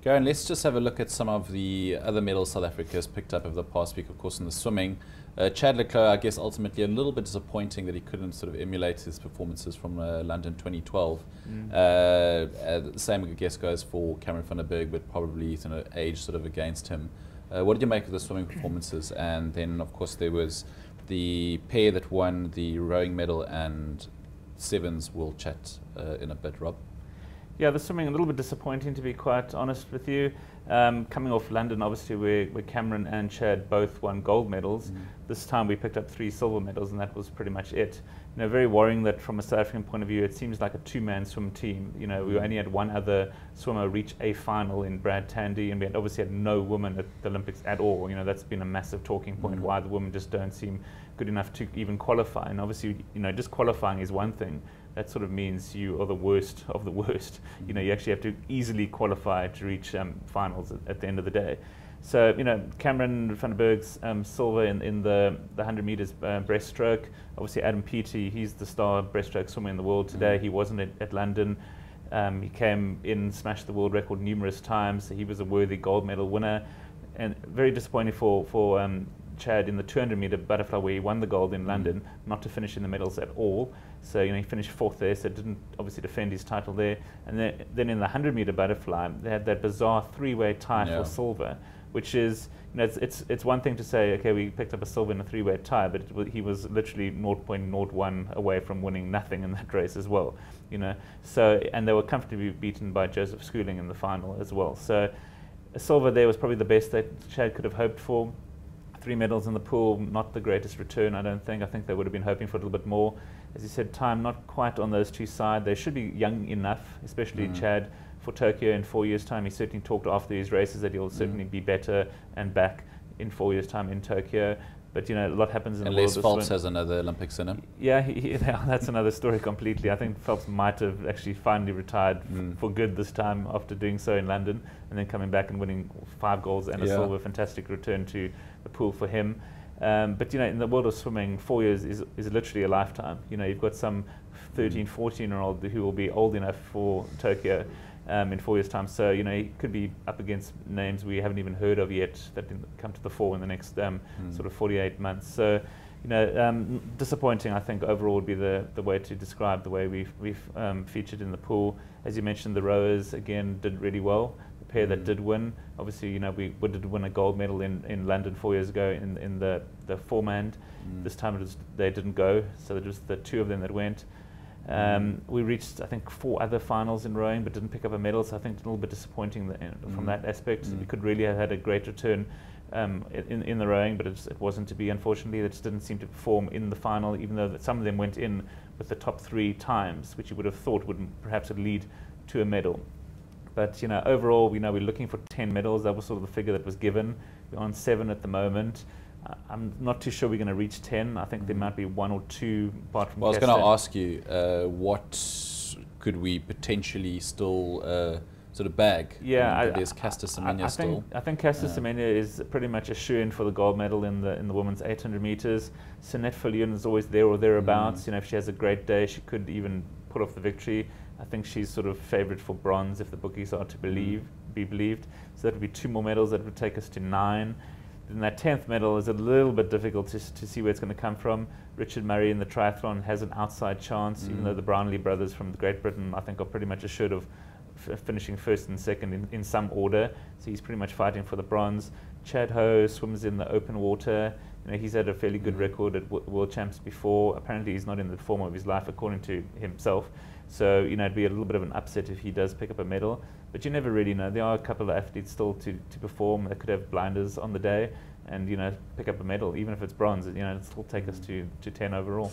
Garen, let's just have a look at some of the other medals South Africa has picked up over the past week, of course, in the swimming. Chad le Clos, I guess, ultimately a little bit disappointing that he couldn't sort of emulate his performances from London 2012. The same, I guess, goes for Cameron van der Berg, but probably age sort of against him. What did you make of the swimming performances? And then, of course, there was the pair that won the rowing medal and sevens. We'll chat in a bit, Rob. Yeah, the swimming a little bit disappointing, to be quite honest with you. Coming off London, obviously, where Cameron and Chad both won gold medals. This time we picked up 3 silver medals, and that was pretty much it. You know, very worrying that from a South African point of view, it seems like a two-man swim team. You know, we only had one other swimmer reach a final in Brad Tandy, and we obviously had no women at the Olympics at all. You know, that's been a massive talking point, why the women just don't seem good enough to even qualify. And obviously, you know, just qualifying is one thing. That sort of means you are the worst of the worst. You know, you actually have to easily qualify to reach finals at the end of the day. So, you know, Cameron van der Berg's silver in the 100 meters breaststroke. Obviously, Adam Peaty, he's the star breaststroke swimmer in the world today. He wasn't at London. He came in, smashed the world record numerous times. He was a worthy gold medal winner. And very disappointing for Chad in the 200 meter butterfly, where he won the gold in London, not to finish in the medals at all. So, you know, he finished 4th there, so didn't obviously defend his title there. And then in the 100 meter butterfly, they had that bizarre 3-way tie for silver, which is, you know, it's one thing to say, okay, we picked up a silver in a 3-way tie, but he was literally 0.01 away from winning nothing in that race as well, you know. So, and they were comfortably beaten by Joseph Schooling in the final as well. So, a silver there was probably the best that Chad could have hoped for. 3 medals in the pool, not the greatest return, I don't think. I think they would have been hoping for a little bit more. As you said, time not quite on those two sides. They should be young enough, especially Chad, for Tokyo in 4 years' time. He certainly talked after his races that he'll certainly be better and back in 4 years' time in Tokyo. But, you know, a lot happens in the world of swim. Unless Phelps has another Olympics in him. Yeah, that's another story completely. I think Phelps might have actually finally retired for good this time after doing so in London, and then coming back and winning 5 golds and a silver. Fantastic return to the pool for him. But, you know, in the world of swimming, 4 years is literally a lifetime. You know, you've got some 13, 14-year-old who will be old enough for Tokyo in 4 years' time. So, you know, he could be up against names we haven't even heard of yet that can come to the fore in the next sort of 48 months. So, you know, disappointing, I think, overall would be the way to describe the way we've featured in the pool. As you mentioned, the rowers, again, did really well. The pair that did win, obviously, you know, we did win a gold medal in London 4 years ago in the four-man. This time they didn't go, so it was the 2 of them that went. We reached, I think, 4 other finals in rowing, but didn't pick up a medal, so I think it's a little bit disappointing from that aspect. We could really have had a great return in the rowing, but it wasn't to be, unfortunately. They just didn't seem to perform in the final, even though some of them went in with the top 3 times, which you would have thought would perhaps lead to a medal. But, you know, overall, you know, we're looking for 10 medals. That was sort of the figure that was given. We're on 7 at the moment. I'm not too sure we're going to reach 10. I think there might be 1 or 2 apart from Well, I was going to ask you, what could we potentially still sort of bag? Yeah, there's Caster Semenya still. I think Caster Semenya is pretty much a shoo-in for the gold medal in the women's 800 meters. Sinette Viljoen is always there or thereabouts. You know, if she has a great day, she could even put off the victory. I think she's sort of favourite for bronze if the bookies are to be believed. So that would be 2 more medals. That would take us to 9. Then that 10th medal is a little bit difficult to see where it's going to come from. Richard Murray in the triathlon has an outside chance, even though the Brownlee brothers from Great Britain, I think, are pretty much assured of finishing 1st and 2nd in some order. So he's pretty much fighting for the bronze. Chad Ho swims in the open water. You know, he's had a fairly good record at World Champs before. Apparently he's not in the form of his life, according to himself. So, you know, it'd be a little bit of an upset if he does pick up a medal. But you never really know. There are a couple of athletes still to perform that could have blinders on the day and, you know, pick up a medal. Even if it's bronze, you know, it'll still take us to 10 overall.